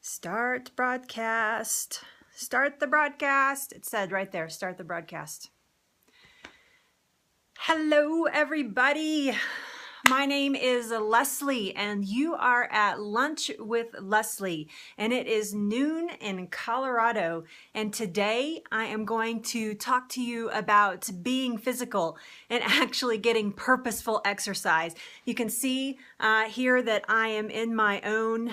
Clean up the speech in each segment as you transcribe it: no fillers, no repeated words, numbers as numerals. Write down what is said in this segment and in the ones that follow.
Start broadcast. Start the broadcast. It said right there, start the broadcast. Hello, everybody. My name is Leslie, and you are at Lunch with Leslie, and it is noon in Colorado. And today I am going to talk to you about being physical and actually getting purposeful exercise. You can see here that I am in my own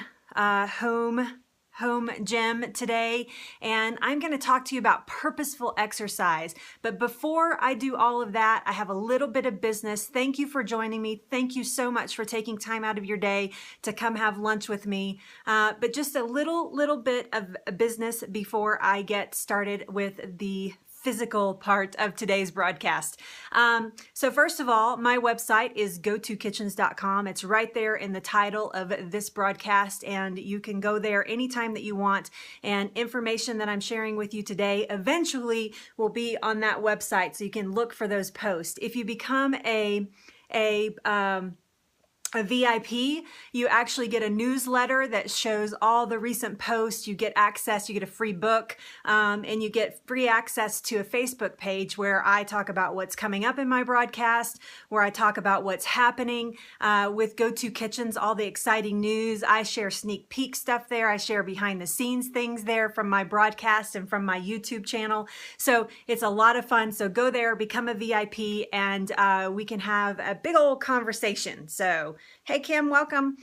home gym today, and I'm going to talk to you about purposeful exercise. But before I do all of that, I have a little bit of business. Thank you for joining me. Thank you so much for taking time out of your day to come have lunch with me. But just a little bit of business before I get started with the physical part of today's broadcast. So first of all, my website is gotokitchens.com. It's right there in the title of this broadcast, and you can go there anytime that you want. And information that I'm sharing with you today eventually will be on that website, so you can look for those posts. If you become a VIP, you actually get a newsletter that shows all the recent posts. You get access, you get a free book, and you get free access to a Facebook page where I talk about what's coming up in my broadcast, where I talk about what's happening with Go To Kitchens, all the exciting news. I share sneak peek stuff there. I share behind the scenes things there from my broadcast and from my YouTube channel. So it's a lot of fun. So go there, become a VIP, and we can have a big old conversation. So hey, Kim, welcome.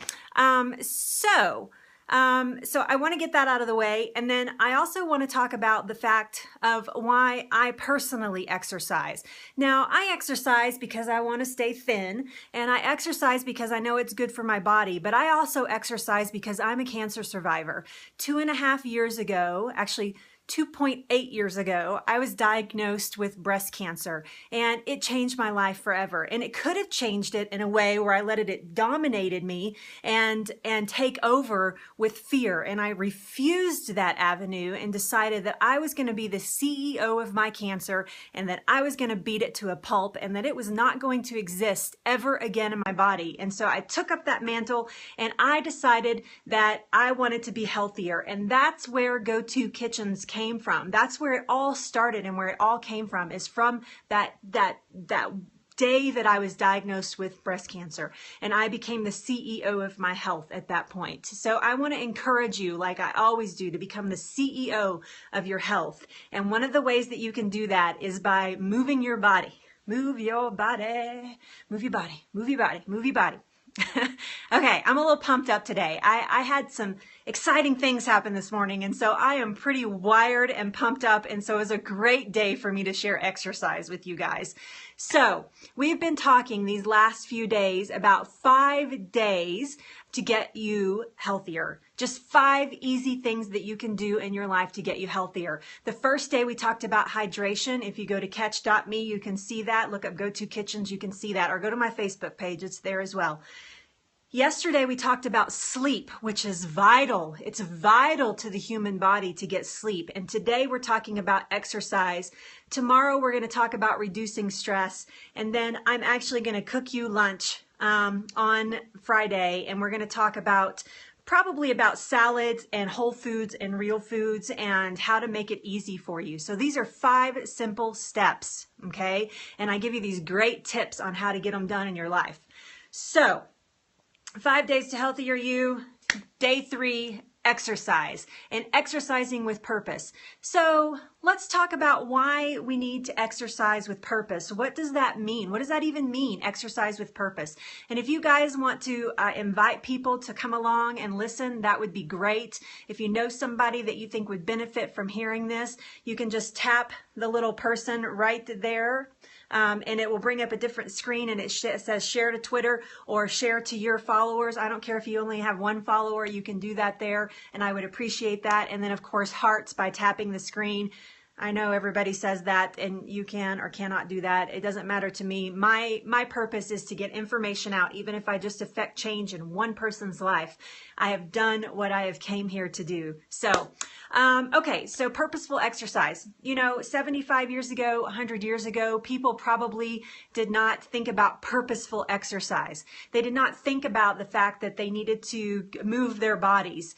So I want to get that out of the way. And then I also want to talk about the fact of why I personally exercise. Now, I exercise because I want to stay thin, and I exercise because I know it's good for my body, but I also exercise because I'm a cancer survivor. 2.5 years ago, actually 2.8 years ago, I was diagnosed with breast cancer, and it changed my life forever. And it could have changed it in a way where I let it dominated me and take over with fear. And I refused that avenue and decided that I was going to be the CEO of my cancer, and that I was going to beat it to a pulp, and that it was not going to exist ever again in my body. And so I took up that mantle, and I decided that I wanted to be healthier. And that's where Go To Kitchens came from. That's where it all started, and where it all came from is from that day that I was diagnosed with breast cancer, and I became the CEO of my health at that point. So I want to encourage you, like I always do, to become the CEO of your health. And one of the ways that you can do that is by moving your body. Move your body, move your body, move your body, move your body. Okay, I'm a little pumped up today. I had some exciting things happen this morning, and so I am pretty wired and pumped up, and so it was a great day for me to share exercise with you guys. So we've been talking these last few days about 5 days to get you healthier. Just 5 easy things that you can do in your life to get you healthier. The first day we talked about hydration. If you go to catch.me, you can see that. Look up Go To Kitchens, you can see that. Or go to my Facebook page, it's there as well. Yesterday we talked about sleep, which is vital. It's vital to the human body to get sleep. And today we're talking about exercise. Tomorrow we're going to talk about reducing stress. And then I'm actually going to cook you lunch on Friday, and we're going to talk about probably about salads and whole foods and real foods and how to make it easy for you. So these are 5 simple steps, okay? And I give you these great tips on how to get them done in your life. So 5 days to healthier you. Day 3, exercise, and exercising with purpose. So let's talk about why we need to exercise with purpose. What does that mean? What does that even mean, exercise with purpose? And if you guys want to invite people to come along and listen, that would be great. If you know somebody that you think would benefit from hearing this, you can just tap the little person right there. And it will bring up a different screen, and it says share to Twitter or share to your followers. I don't care if you only have 1 follower, you can do that there, and I would appreciate that. And then of course hearts by tapping the screen. I know everybody says that, and you can or cannot do that. It doesn't matter to me. My purpose is to get information out, even if I just affect change in one person's life. I have done what I have came here to do. So, okay, so purposeful exercise. You know, 75 years ago, 100 years ago, people probably did not think about purposeful exercise. They did not think about the fact that they needed to move their bodies.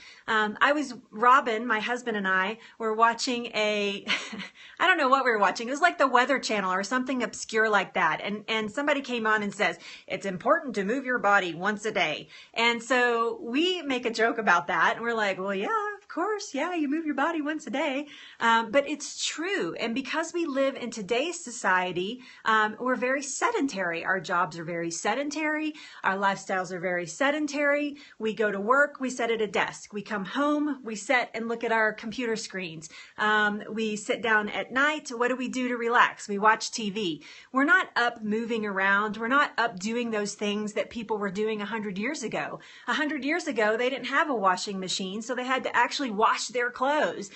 Robin, my husband, and I were watching I don't know what we were watching. It was like the Weather Channel or something obscure like that. And somebody came on and says, it's important to move your body once a day. And so we make a joke about that. And we're like, well, yeah, of course. Yeah, you move your body once a day. But it's true. And because we live in today's society, we're very sedentary. Our jobs are very sedentary. Our lifestyles are very sedentary. We go to work, we sit at a desk. We come home, we sit and look at our computer screens. We sit down at night. What do we do to relax? We watch TV. We're not up moving around. We're not up doing those things that people were doing 100 years ago. 100 years ago, they didn't have a washing machine, so they had to actually wash their clothes.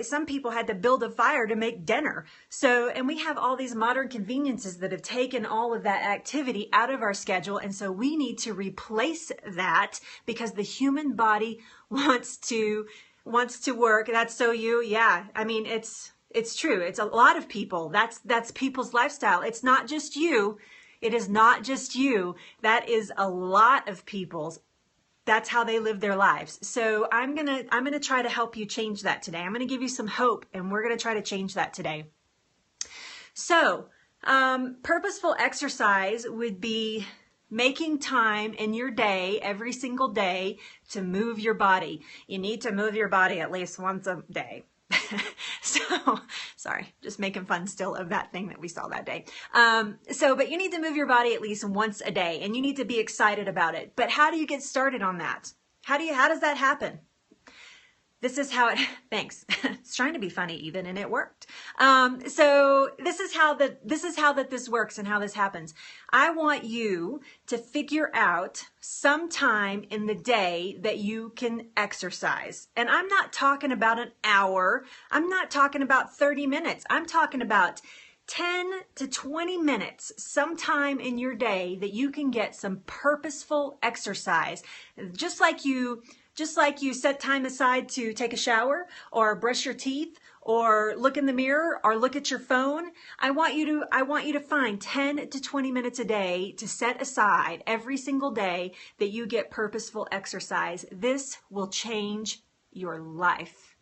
Some people had to build a fire to make dinner. So, and we have all these modern conveniences that have taken all of that activity out of our schedule. And so we need to replace that because the human body wants to work. That's so you. Yeah. I mean, it's true. It's a lot of people. That's people's lifestyle. It's not just you. It is not just you. That is a lot of people's. That's how they live their lives. So I'm gonna try to help you change that today. I'm gonna give you some hope, and we're gonna try to change that today. So purposeful exercise would be making time in your day, every single day, to move your body. You need to move your body at least once a day. So, sorry, just making fun still of that thing that we saw that day. But you need to move your body at least once a day, and you need to be excited about it. But how do you get started on that? How does that happen? This is how it, thanks. It's trying to be funny even, and it worked. So this is how this works and how this happens. I want you to figure out sometime in the day that you can exercise. And I'm not talking about an hour. I'm not talking about 30 minutes. I'm talking about 10 to 20 minutes sometime in your day that you can get some purposeful exercise. Just like you set time aside to take a shower or brush your teeth or look in the mirror or look at your phone. I want you to find 10 to 20 minutes a day to set aside every single day that you get purposeful exercise. This will change your life.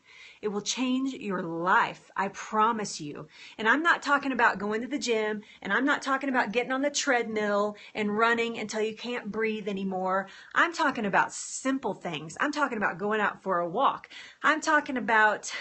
It will change your life. I promise you. And I'm not talking about going to the gym, and I'm not talking about getting on the treadmill and running until you can't breathe anymore. I'm talking about simple things. I'm talking about going out for a walk. I'm talking about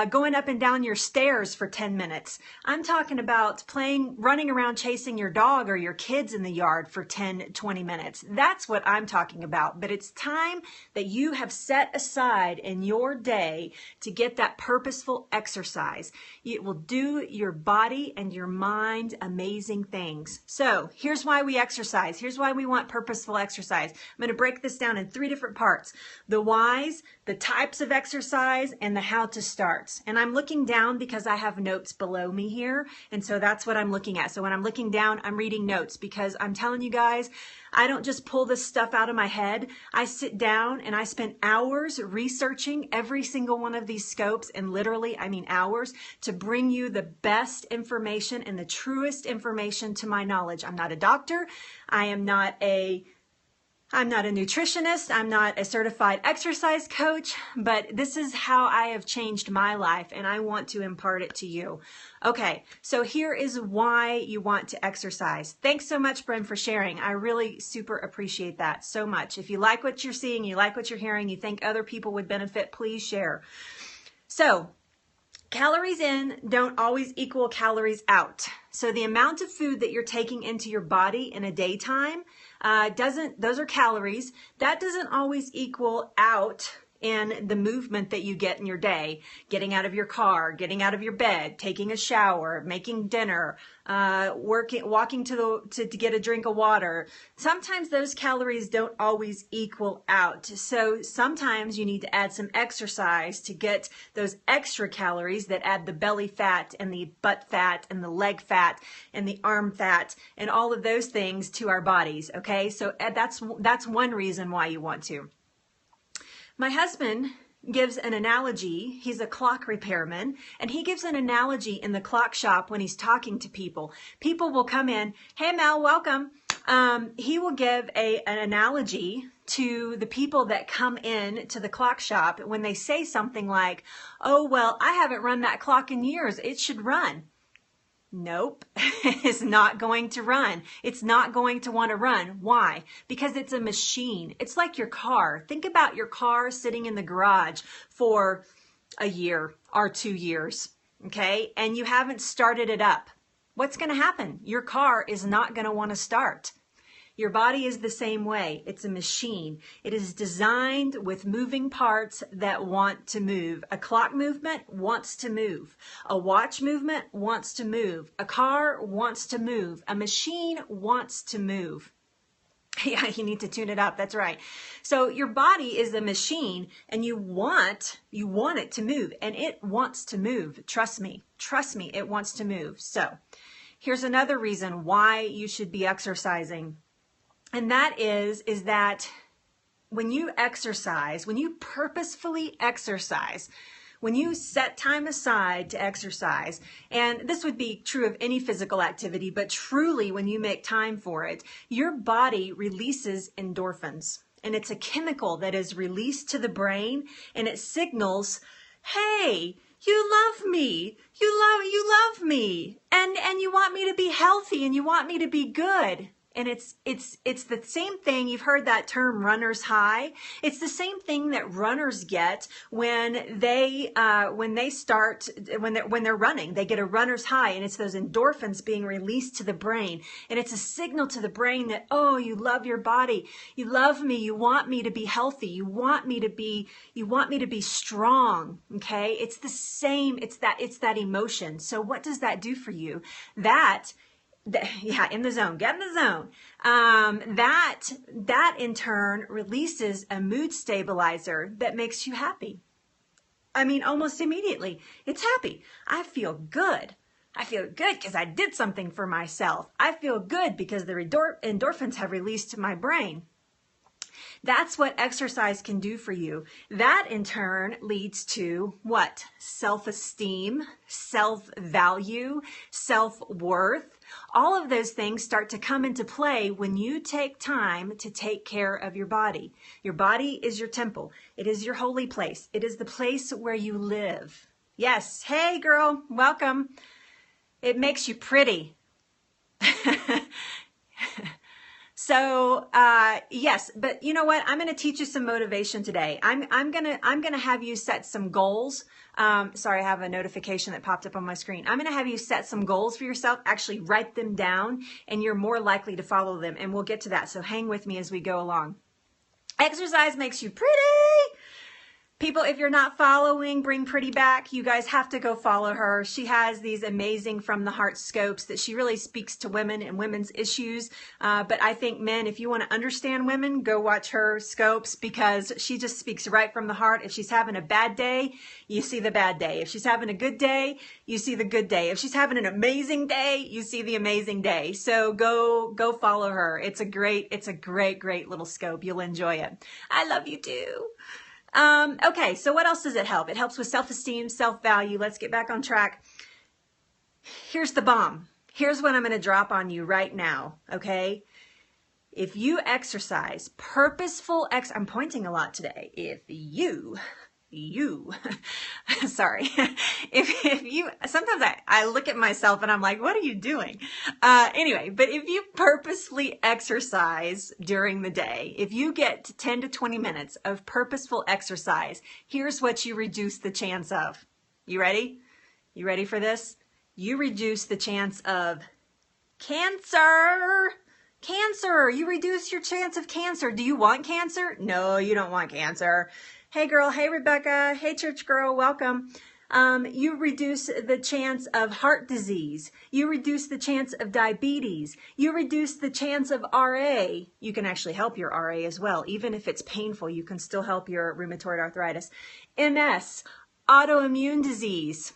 going up and down your stairs for 10 minutes. I'm talking about running around chasing your dog or your kids in the yard for 10, 20 minutes. That's what I'm talking about. But it's time that you have set aside in your day to get that purposeful exercise. It will do your body and your mind amazing things. So here's why we exercise. Here's why we want purposeful exercise. I'm going to break this down in 3 different parts: the whys, the types of exercise, and the how to starts. And I'm looking down because I have notes below me here. And so that's what I'm looking at. So when I'm looking down, I'm reading notes, because I'm telling you guys, I don't just pull this stuff out of my head. I sit down and I spend hours researching every single one of these scopes, and literally, I mean hours, to bring you the best information and the truest information to my knowledge. I'm not a doctor. I'm not a nutritionist. I'm not a certified exercise coach, but this is how I have changed my life, and I want to impart it to you. Okay, so here is why you want to exercise. Thanks so much, Bren, for sharing. I really super appreciate that so much. If you like what you're seeing, you like what you're hearing, you think other people would benefit, please share. So, calories in don't always equal calories out. So the amount of food that you're taking into your body in a daytime those are calories. That doesn't always equal out in the movement that you get in your day, getting out of your car, getting out of your bed, taking a shower, making dinner, walking to get a drink of water. Sometimes those calories don't always equal out. So sometimes you need to add some exercise to get those extra calories that add the belly fat and the butt fat and the leg fat and the arm fat and all of those things to our bodies. Okay, so that's one reason why you want to. My husband gives an analogy. He's a clock repairman, and he gives an analogy in the clock shop when he's talking to people. People will come in, "Hey Mel, welcome." He will give an analogy to the people that come in to the clock shop when they say something like, "Oh, well, I haven't run that clock in years. It should run." Nope, it's not going to run. It's not going to want to run. Why? Because it's a machine. It's like your car. Think about your car sitting in the garage for a year or 2 years, okay? And you haven't started it up. What's going to happen? Your car is not going to want to start. Your body is the same way. It's a machine. It is designed with moving parts that want to move. A clock movement wants to move. A watch movement wants to move. A car wants to move. A machine wants to move. Yeah, you need to tune it up. That's right. So your body is a machine, and you want it to move, and it wants to move. Trust me, it wants to move. So here's another reason why you should be exercising. And that is that when you exercise, when you purposefully exercise, when you set time aside to exercise, and this would be true of any physical activity, but truly when you make time for it, your body releases endorphins. And it's a chemical that is released to the brain, and it signals, "Hey, you love me. You love me. And you want me to be healthy, and you want me to be good." And it's the same thing. You've heard that term, runner's high. It's the same thing that runners get when they're running. They get a runner's high, and it's those endorphins being released to the brain. And it's a signal to the brain that, oh, you love your body. You love me. You want me to be healthy. You want me to be strong. Okay? It's the same. It's that emotion. So what does that do for you? Yeah, in the zone, get in the zone. That in turn releases a mood stabilizer that makes you happy. I mean, almost immediately, it's happy. I feel good. I feel good because I did something for myself. I feel good because the endorphins have released to my brain. That's what exercise can do for you. That in turn leads to what? Self-esteem, self-value, self-worth. All of those things start to come into play when you take time to take care of your body. Your body is your temple. It is your holy place. It is the place where you live. Yes. Hey, girl. Welcome. It makes you pretty. So, yes, but you know what? I'm going to teach you some motivation today. I'm going to have you set some goals. Sorry, I have a notification that popped up on my screen. I'm going to have you set some goals for yourself, actually write them down, and you're more likely to follow them. And we'll get to that. So hang with me as we go along. Exercise makes you pretty. People, if you're not following Bring Pretty back, you guys have to go follow her. She has these amazing From the Heart scopes that she really speaks to women and women's issues. But I think men, if you want to understand women, go watch her scopes because she just speaks right from the heart. If she's having a bad day, you see the bad day. If she's having a good day, you see the good day. If she's having an amazing day, you see the amazing day. So go follow her. It's a great little scope. You'll enjoy it. I love you too. Okay, so what else does it help? It helps with self-esteem, self-value. Let's get back on track. Here's the bomb. Here's what I'm going to drop on you right now, okay? If you exercise, purposeful I'm pointing a lot today. If you, sorry. If you, sometimes I look at myself and I'm like, what are you doing? Anyway, but if you purposefully exercise during the day, if you get 10 to 20 minutes of purposeful exercise, here's what you reduce the chance of. You ready? You ready for this? You reduce the chance of cancer. Cancer, you reduce your chance of cancer. Do you want cancer? No, you don't want cancer. Hey girl, hey Rebecca, hey church girl, welcome. You reduce the chance of heart disease. You reduce the chance of diabetes. You reduce the chance of RA. You can actually help your RA as well. Even if it's painful, you can still help your rheumatoid arthritis. MS, autoimmune disease.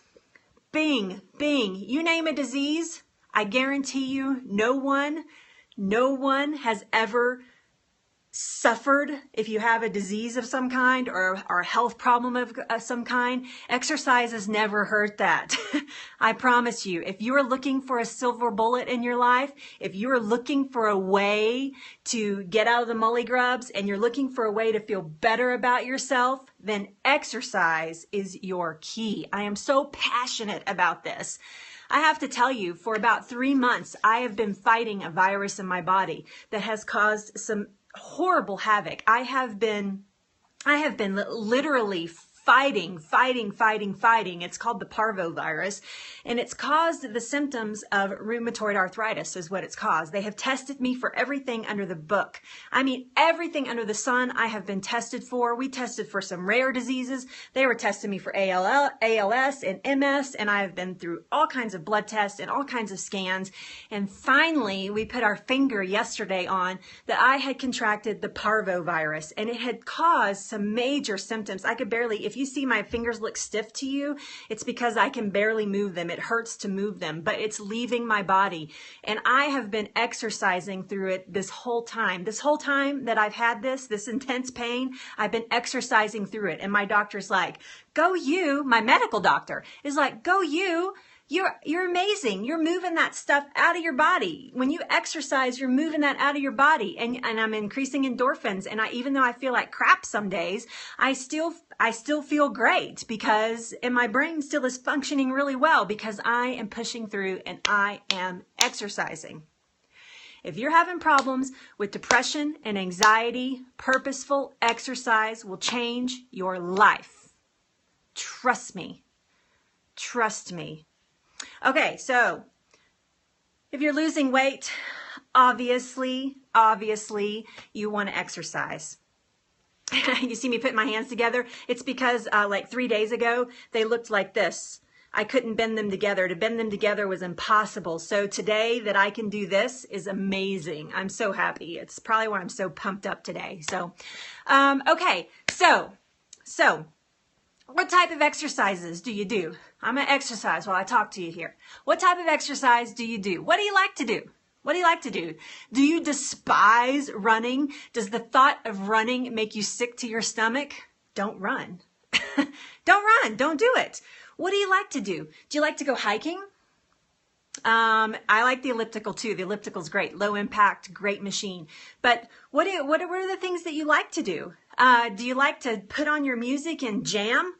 Bing, bing, you name a disease, I guarantee you no one has ever suffered. If you have a disease of some kind or a health problem of some kind, exercise has never hurt that. I promise you, if you are looking for a silver bullet in your life, if you are looking for a way to get out of the mully grubs and you're looking for a way to feel better about yourself, then exercise is your key. I am so passionate about this. I have to tell you, for about 3 months, I have been fighting a virus in my body that has caused some horrible havoc. I have been literally fighting. It's called the parvovirus, and it's caused the symptoms of rheumatoid arthritis is what it's caused. They have tested me for everything under the book. I mean, everything under the sun I have been tested for. We tested for some rare diseases. They were testing me for ALS and MS, and I have been through all kinds of blood tests and all kinds of scans. And finally, we put our finger yesterday on that I had contracted the parvovirus, and it had caused some major symptoms. I could barely, if you see my fingers look stiff to you, it's because I can barely move them. It hurts to move them, but it's leaving my body. And I have been exercising through it this whole time. This whole time that I've had this intense pain, I've been exercising through it. And my doctor's like, go you, my medical doctor is like, go you. You're amazing. You're moving that stuff out of your body. When you exercise, you're moving that out of your body. And I'm increasing endorphins. And even though I feel like crap some days, I still feel great and my brain still is functioning really well because I am pushing through and I am exercising. If you're having problems with depression and anxiety, purposeful exercise will change your life. Trust me. Trust me. Okay, so if you're losing weight, obviously, you want to exercise. You see me putting my hands together? It's because like 3 days ago, they looked like this. I couldn't bend them together. To bend them together was impossible. So today that I can do this is amazing. I'm so happy. It's probably why I'm so pumped up today. So, okay, so what type of exercises do you do? I'm going to exercise while I talk to you here. What type of exercise do you do? What do you like to do? What do you like to do? Do you despise running? Does the thought of running make you sick to your stomach? Don't run. Don't run. Don't do it. What do you like to do? Do you like to go hiking? I like the elliptical too. The elliptical's great. Low impact, great machine. But what are the things that you like to do? Do you like to put on your music and jam?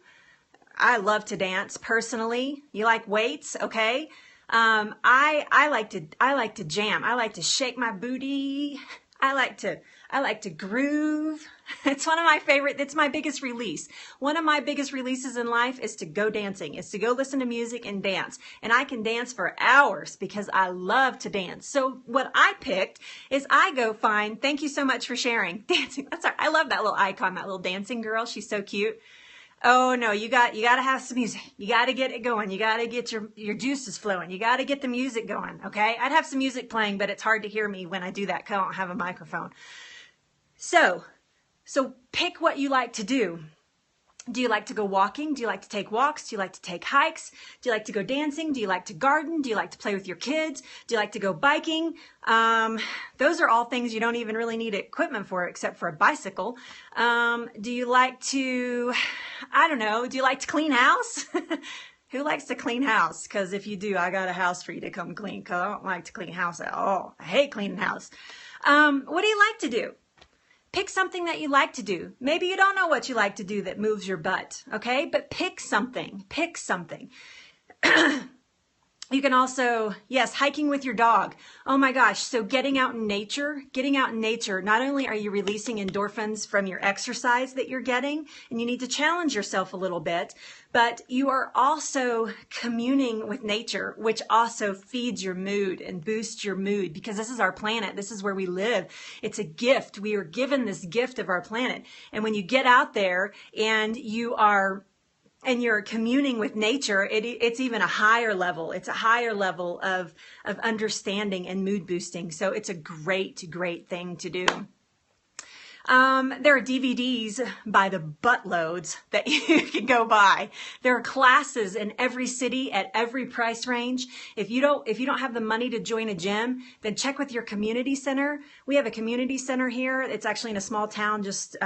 I love to dance personally. You like weights? Okay. I like to jam. I like to shake my booty. I like to groove. It's one of my favorite, it's my biggest release. One of my biggest releases in life is to go dancing, is to go listen to music and dance. And I can dance for hours because I love to dance. So what I picked is I go find, thank you so much for sharing, dancing. That's all right. I love that little icon, that little dancing girl. She's so cute. Oh no, you got to have some music. You got to get it going. You got to get your juices flowing. You got to get the music going. Okay. I'd have some music playing, but it's hard to hear me when I do that because I don't have a microphone. So pick what you like to do. Do you like to go walking? Do you like to take walks? Do you like to take hikes? Do you like to go dancing? Do you like to garden? Do you like to play with your kids? Do you like to go biking? Those are all things you don't even really need equipment for except for a bicycle. Do you like to, I don't know, do you like to clean house? Who likes to clean house? Because if you do, I got a house for you to come clean because I don't like to clean house at all. I hate cleaning house. What do you like to do? Pick something that you like to do. Maybe you don't know what you like to do that moves your butt, okay? But pick something. Pick something. You can also, yes, hiking with your dog. Oh my gosh. So getting out in nature, not only are you releasing endorphins from your exercise that you're getting, and you need to challenge yourself a little bit, but you are also communing with nature, which also feeds your mood and boosts your mood, because this is our planet. This is where we live. It's a gift. We are given this gift of our planet. And when you get out there and you're communing with nature, it's even a higher level. It's a higher level of understanding and mood boosting. So it's a great, great thing to do. There are DVDs by the buttloads that you can go buy. There are classes in every city at every price range. If you don't have the money to join a gym, then check with your community center. We have a community center here. It's actually in a small town just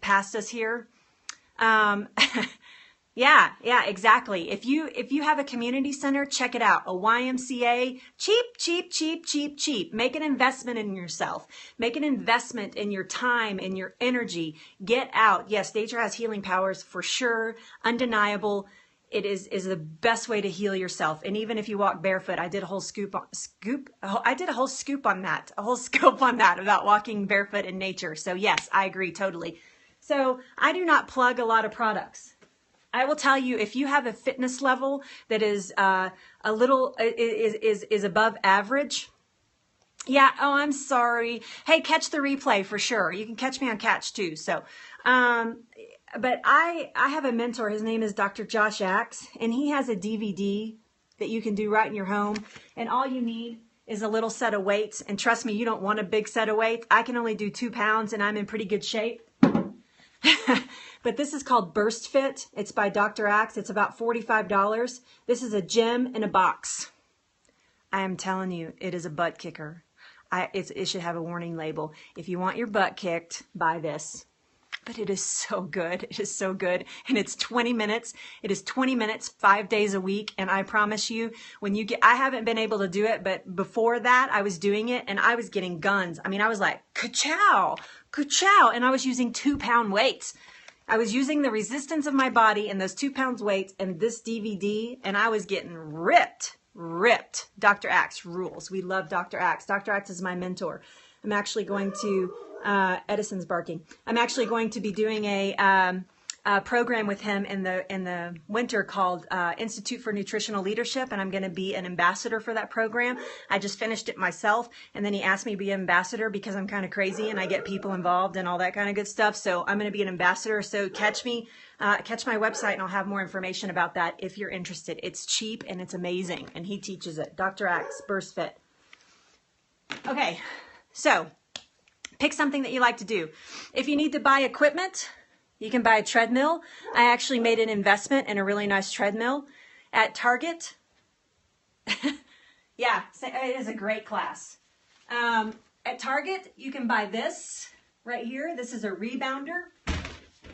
past us here. Yeah, exactly. If you have a community center, check it out. A YMCA, cheap. Make an investment in yourself. Make an investment in your time, in your energy. Get out. Yes, nature has healing powers for sure. Undeniable. It is the best way to heal yourself. And even if you walk barefoot, I did a whole scoop on that about walking barefoot in nature. So yes, I agree totally. So I do not plug a lot of products. I will tell you, if you have a fitness level that is is above average. Yeah. Oh, I'm sorry. Hey, catch the replay for sure. You can catch me on Catch too. So, but I have a mentor. His name is Dr. Josh Axe, and he has a DVD that you can do right in your home. And all you need is a little set of weights. And trust me, you don't want a big set of weights. I can only do 2 pounds, and I'm in pretty good shape. But this is called Burst Fit. It's by Dr. Axe. It's about $45. This is a gym in a box. I am telling you, it is a butt kicker. It should have a warning label. If you want your butt kicked, buy this. But it is so good. It is so good. And it's 20 minutes. It is 20 minutes, 5 days a week. And I promise you, I haven't been able to do it, but before that, I was doing it and I was getting guns. I mean, I was like, ka-chow, ka-chow. And I was using 2-pound weights. I was using the resistance of my body and those 2 pounds weights and this DVD, and I was getting ripped. Dr. Axe rules. We love Dr. Axe. Dr. Axe is my mentor. I'm actually going to, Edison's barking. I'm actually going to be doing a program with him in the winter called Institute for Nutritional Leadership, and I'm going to be an ambassador for that program. I just finished it myself, and then he asked me to be an ambassador because I'm kind of crazy and I get people involved and all that kind of good stuff. So I'm going to be an ambassador. So catch my website, and I'll have more information about that if you're interested. It's cheap and it's amazing, and he teaches it. Dr. Axe, Burst Fit. Okay, so pick something that you like to do. If you need to buy equipment, you can buy a treadmill. I actually made an investment in a really nice treadmill at Target. Yeah, it is a great class. At Target, you can buy this right here. This is a rebounder.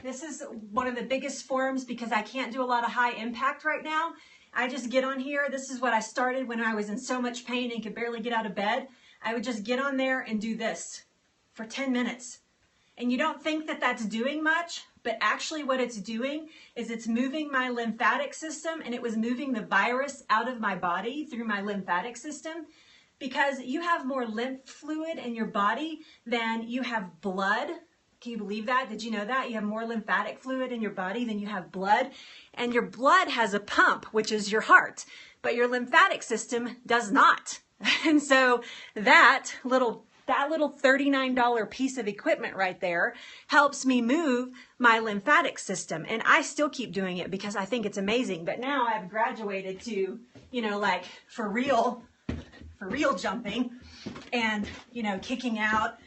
This is one of the biggest forms because I can't do a lot of high impact right now. I just get on here. This is what I started when I was in so much pain and could barely get out of bed. I would just get on there and do this for 10 minutes. And you don't think that that's doing much, but actually what it's doing is it's moving my lymphatic system, and it was moving the virus out of my body through my lymphatic system, because you have more lymph fluid in your body than you have blood. Can you believe that? Did you know that? You have more lymphatic fluid in your body than you have blood, and your blood has a pump, which is your heart, but your lymphatic system does not. And so that little $39 piece of equipment right there helps me move my lymphatic system. And I still keep doing it because I think it's amazing. But now I've graduated to, like for real jumping and, kicking out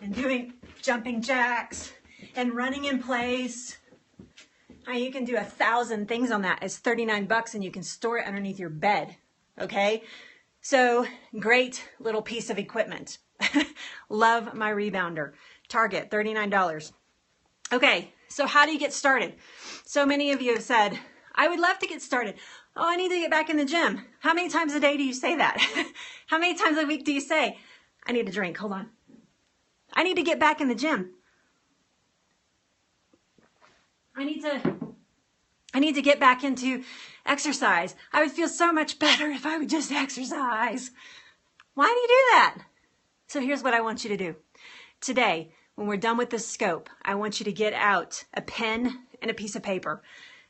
and doing jumping jacks and running in place. You can do 1,000 things on that. It's $39 and you can store it underneath your bed. Okay. So great little piece of equipment. Love my rebounder. Target, $39. Okay, so how do you get started? So many of you have said, I would love to get started. Oh, I need to get back in the gym. How many times a day do you say that? How many times a week do you say, I need a drink, hold on. I need to get back in the gym. I need I need to get back into exercise. I would feel so much better if I would just exercise. Why do you do that? So here's what I want you to do. Today, when we're done with this scope, I want you to get out a pen and a piece of paper.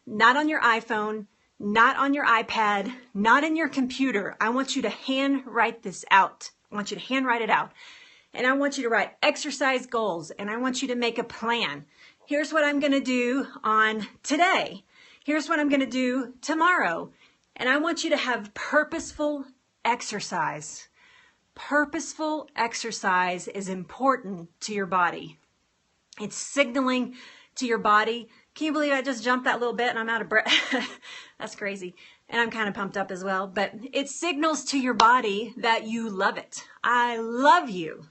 Not on your iPhone, not on your iPad, not in your computer. I want you to handwrite this out. I want you to handwrite it out. And I want you to write exercise goals, and I want you to make a plan. Here's what I'm going to do on today. Here's what I'm going to do tomorrow. And I want you to have purposeful exercise. Purposeful exercise is important to your body. It's signaling to your body. Can you believe I just jumped that little bit and I'm out of breath? That's crazy. And I'm kind of pumped up as well. But it signals to your body that you love it. I love you.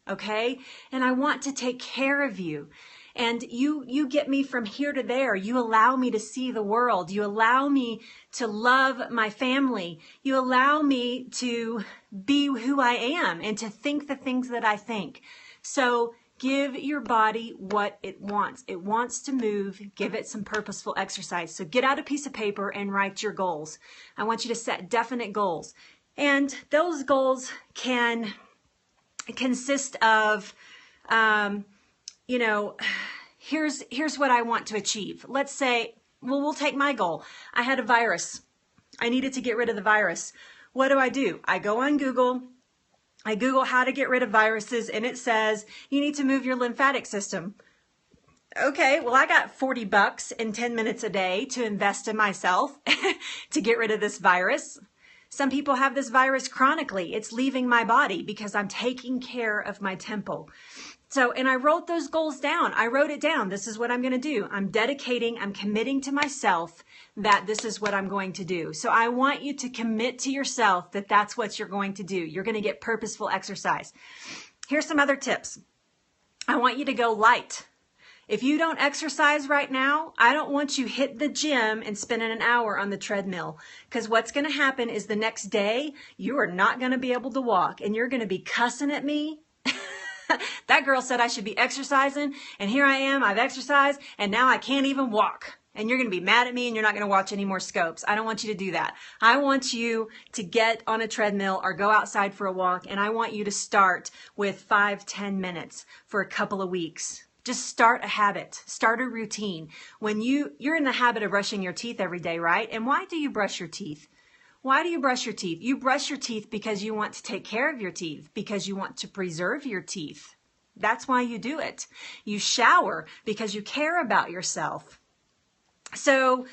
Okay? And I want to take care of you. And you get me from here to there. You allow me to see the world. You allow me to love my family. You allow me to be who I am and to think the things that I think. So give your body what it wants. It wants to move. Give it some purposeful exercise. So get out a piece of paper and write your goals. I want you to set definite goals. And those goals can consist of, here's what I want to achieve. Let's say, we'll take my goal. I had a virus. I needed to get rid of the virus. What do? I go on Google. I Google how to get rid of viruses, and it says you need to move your lymphatic system. Okay, well, I got $40 and 10 minutes a day to invest in myself to get rid of this virus. Some people have this virus chronically. It's leaving my body because I'm taking care of my temple. So, and I wrote those goals down. I wrote it down. This is what I'm going to do. I'm committing to myself that this is what I'm going to do. So I want you to commit to yourself that that's what you're going to do. You're going to get purposeful exercise. Here's some other tips. I want you to go light. If you don't exercise right now, I don't want you hit the gym and spending an hour on the treadmill, because what's going to happen is the next day you are not going to be able to walk and you're going to be cussing at me. That girl said I should be exercising, and here I am, I've exercised, and now I can't even walk. And you're going to be mad at me and you're not going to watch any more scopes. I don't want you to do that. I want you to get on a treadmill or go outside for a walk, and I want you to start with 5-10 minutes for a couple of weeks. Just start a habit, start a routine. When you're in the habit of brushing your teeth every day, right? And why do you brush your teeth? Why do you brush your teeth? You brush your teeth because you want to take care of your teeth, because you want to preserve your teeth. That's why you do it. You shower because you care about yourself. So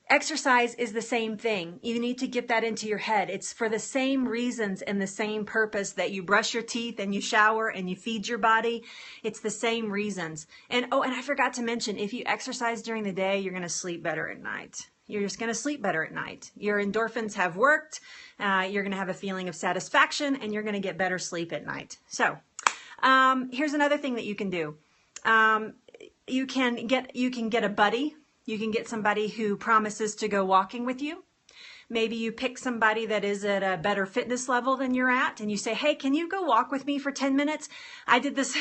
exercise is the same thing. You need to get that into your head. It's for the same reasons and the same purpose that you brush your teeth and you shower and you feed your body. It's the same reasons. And I forgot to mention, if you exercise during the day, you're going to sleep better at night. You're just going to sleep better at night. Your endorphins have worked. You're going to have a feeling of satisfaction, and you're going to get better sleep at night. So here's another thing that you can do. You can get a buddy. You can get somebody who promises to go walking with you. Maybe you pick somebody that is at a better fitness level than you're at, and you say, hey, can you go walk with me for 10 minutes? I did this.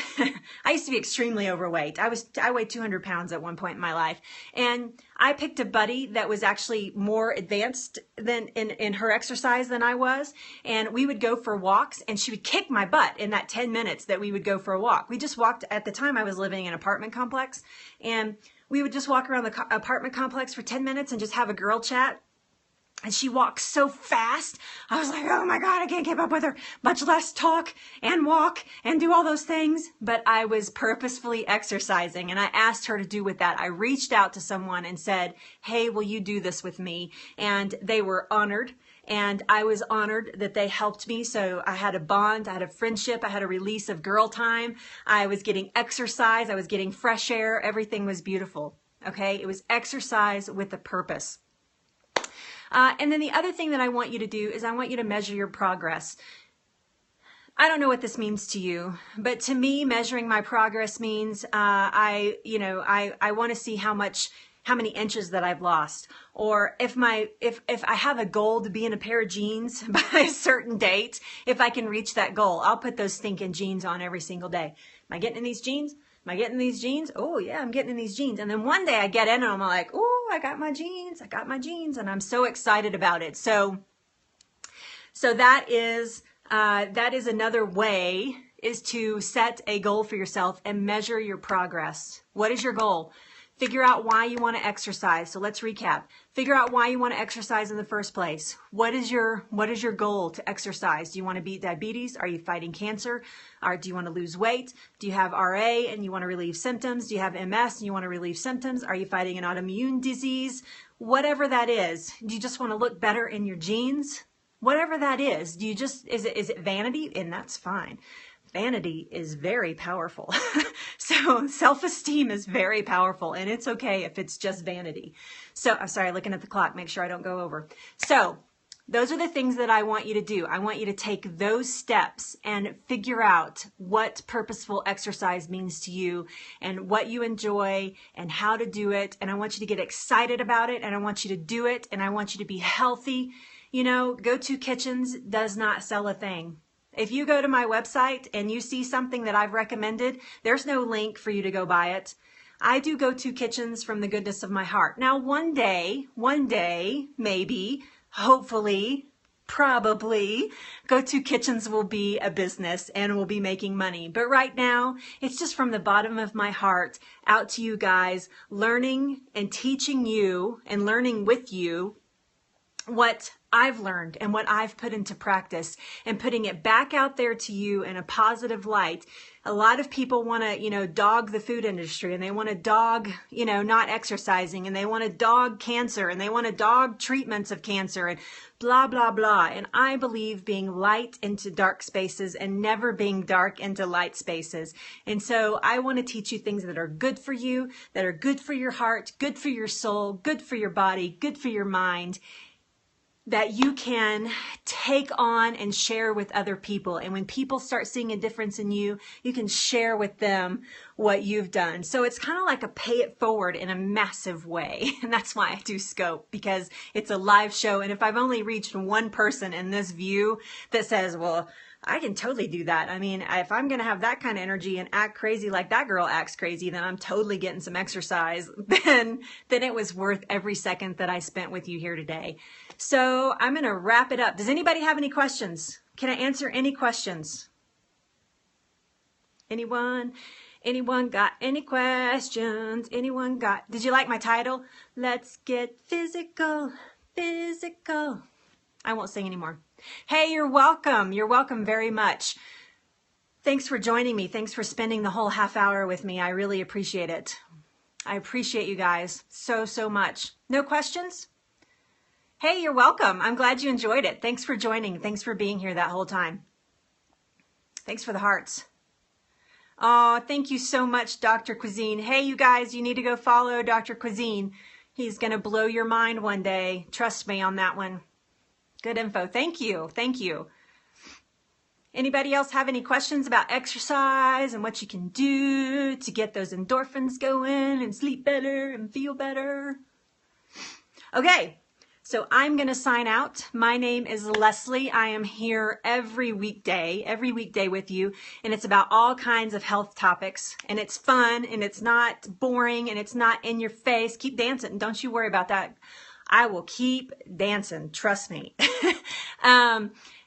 I used to be extremely overweight. I weighed 200 pounds at one point in my life. And I picked a buddy that was actually more advanced than in her exercise than I was. And we would go for walks, and she would kick my butt in that 10 minutes that we would go for a walk. We just walked. At the time, I was living in an apartment complex, and we would just walk around the apartment complex for 10 minutes and just have a girl chat. And she walks so fast. I was like, oh my God, I can't keep up with her, much less talk and walk and do all those things. But I was purposefully exercising, and I asked her to do with that. I reached out to someone and said, hey, will you do this with me? And they were honored. And I was honored that they helped me. So I had a bond, I had a friendship, I had a release of girl time. I was getting exercise, I was getting fresh air. Everything was beautiful. Okay. It was exercise with a purpose. And then the other thing that I want you to do is I want you to measure your progress. I don't know what this means to you, but to me, measuring my progress means I want to see how many inches that I've lost, or if I have a goal to be in a pair of jeans by a certain date, if I can reach that goal, I'll put those stinking jeans on every single day. Am I getting in these jeans? Am I getting these jeans? Oh yeah, I'm getting in these jeans. And then one day I get in and I'm like, oh, I got my jeans. And I'm so excited about it. So that is another way, is to set a goal for yourself and measure your progress. What is your goal? Figure out why you want to exercise. So let's recap. Figure out why you want to exercise in the first place. What is your goal to exercise? Do you want to beat diabetes? Are you fighting cancer? Or do you want to lose weight? Do you have RA and you want to relieve symptoms? Do you have MS and you want to relieve symptoms? Are you fighting an autoimmune disease? Whatever that is. Do you just want to look better in your jeans? Whatever that is. Is it vanity? And that's fine. Vanity is very powerful. So self-esteem is very powerful, and it's okay if it's just vanity. So I'm sorry, looking at the clock, make sure I don't go over. So those are the things that I want you to do. I want you to take those steps and figure out what purposeful exercise means to you and what you enjoy and how to do it. And I want you to get excited about it, and I want you to do it, and I want you to be healthy. You know, Go-To Kitchens does not sell a thing. If you go to my website and you see something that I've recommended, there's no link for you to go buy it. I do Go-To Kitchens from the goodness of my heart. Now, one day, maybe, hopefully, probably, Go-To Kitchens will be a business and will be making money. But right now, it's just from the bottom of my heart out to you guys, learning and teaching you and learning with you what I've learned and what I've put into practice, and putting it back out there to you in a positive light. A lot of people want to, dog the food industry, and they want to dog, not exercising, and they want to dog cancer, and they want to dog treatments of cancer, and blah, blah, blah. And I believe being light into dark spaces and never being dark into light spaces. And so I want to teach you things that are good for you, that are good for your heart, good for your soul, good for your body, good for your mind, that you can take on and share with other people. And when people start seeing a difference in you, you can share with them what you've done. So it's kind of like a pay it forward in a massive way. And that's why I do Scope, because it's a live show. And if I've only reached one person in this view that says, well, I can totally do that. I mean, if I'm going to have that kind of energy and act crazy like that girl acts crazy, then I'm totally getting some exercise. Then it was worth every second that I spent with you here today. So I'm going to wrap it up. Does anybody have any questions? Can I answer any questions? Anyone? Anyone got any questions? Did you like my title? Let's get physical, physical. I won't sing anymore. Hey, you're welcome. You're welcome very much. Thanks for joining me. Thanks for spending the whole half hour with me. I really appreciate it. I appreciate you guys so, so much. No questions? Hey, you're welcome. I'm glad you enjoyed it. Thanks for joining. Thanks for being here that whole time. Thanks for the hearts. Oh, thank you so much, Dr. Cuisine. Hey, you guys, you need to go follow Dr. Cuisine. He's going to blow your mind one day. Trust me on that one. Good info. Thank you. Thank you. Anybody else have any questions about exercise and what you can do to get those endorphins going and sleep better and feel better? Okay. So I'm going to sign out. My name is Leslie. I am here every weekday with you. And it's about all kinds of health topics. And it's fun and it's not boring and it's not in your face. Keep dancing. Don't you worry about that. I will keep dancing. Trust me.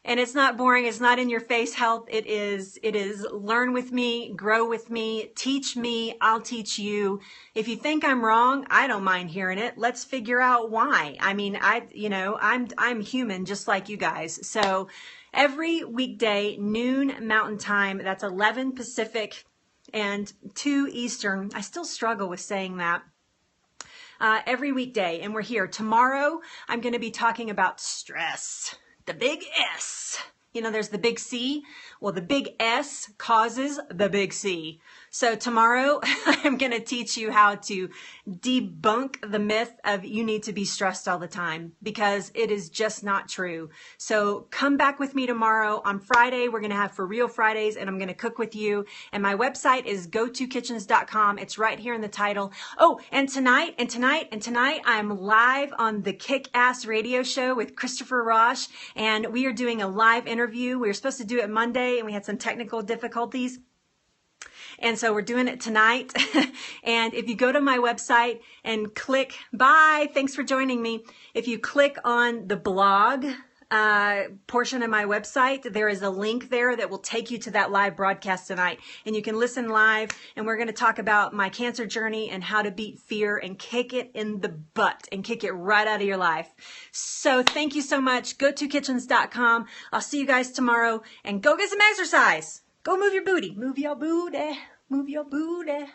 And it's not boring. It's not in your face health. It is learn with me, grow with me, teach me. I'll teach you. If you think I'm wrong, I don't mind hearing it. Let's figure out why. I mean, I'm human just like you guys. So every weekday, noon Mountain Time, that's 11 Pacific and 2 Eastern. I still struggle with saying that. Every weekday, and we're here. Tomorrow, I'm going to be talking about stress. The big S. You know, there's the big C. Well, the big S causes the big C. So tomorrow, I'm going to teach you how to debunk the myth of you need to be stressed all the time, because it is just not true. So come back with me tomorrow. On Friday, we're going to have For Real Fridays, and I'm going to cook with you. And my website is gotokitchens.com. It's right here in the title. Oh, and tonight, I'm live on the Kick-Ass Radio Show with Christopher Rosh, and we are doing a live interview. We were supposed to do it Monday, and we had some technical difficulties. And so we're doing it tonight. And if you go to my website and click, bye, thanks for joining me. If you click on the blog portion of my website, there is a link there that will take you to that live broadcast tonight, and you can listen live. And we're going to talk about my cancer journey and how to beat fear and kick it in the butt and kick it right out of your life. So thank you so much. Go2kitchens.com. I'll see you guys tomorrow, and go get some exercise. Go move your booty. Move your booty. Move your booty.